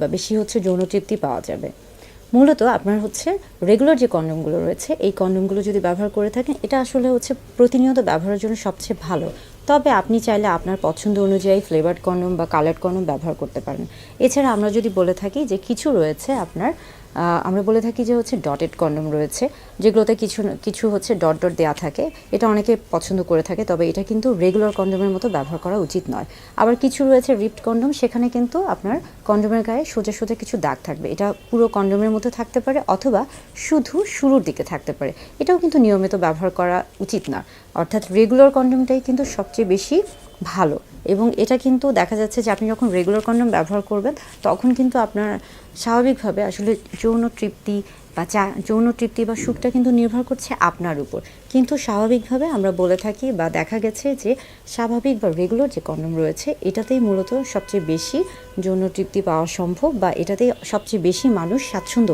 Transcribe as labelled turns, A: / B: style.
A: বা বেশি হচ্ছে যৌন তৃপ্তি পাওয়া যাবে। মূলত আপনার হচ্ছে রেগুলার যে কন্ডমগুলো রয়েছে এই কন্ডমগুলো যদি ব্যবহার করে থাকেন এটা আসলে হচ্ছে প্রতিনিয়ত ব্যবহারের জন্য সবচেয়ে ভালো। তবে আপনি চাইলে আপনার পছন্দ অনুযায়ী ফ্লেভার্ড কন্ডম বা কালার্ড কন্ডম ব্যবহার করতে পারেন। এছাড়া আমরা যদি বলে থাকি যে কিছু রয়েছে আপনার আমরা বলে থাকি যে হচ্ছে ডটেড কন্ডম রয়েছে, যেগুলোতে কিছু কিছু হচ্ছে ডট ডট দেওয়া থাকে। এটা অনেকে পছন্দ করে থাকে, তবে এটা কিন্তু রেগুলার কন্ডমের মতো ব্যবহার করা উচিত নয়। আবার কিছু রয়েছে রিপড কন্ডম, সেখানে কিন্তু আপনার কন্ডমের গায়ে সোজা সোজা কিছু দাগ থাকবে। এটা পুরো কন্ডমের মতো থাকতে পারে অথবা শুধু শুরুর দিকে থাকতে পারে। এটাও কিন্তু নিয়মিত ব্যবহার করা উচিত না। অর্থাৎ রেগুলার কন্ডমটাই কিন্তু সবচেয়ে বেশি ভালো। এবং এটা কিন্তু দেখা যাচ্ছে যে আপনি যখন রেগুলার কন্ডম ব্যবহার করবেন তখন কিন্তু আপনার স্বাভাবিকভাবে আসলে যৌন তৃপ্তি বা সুখটা কিন্তু নির্ভর করছে আপনার উপর। কিন্তু স্বাভাবিকভাবে আমরা বলে থাকি বা দেখা গেছে যে স্বাভাবিক বা রেগুলার যে কন্ডম রয়েছে এটাতেই মূলত সবচেয়ে বেশি যৌন তৃপ্তি পাওয়া সম্ভব, বা এটাতেই সবচেয়ে বেশি মানুষ স্বাচ্ছন্দ্য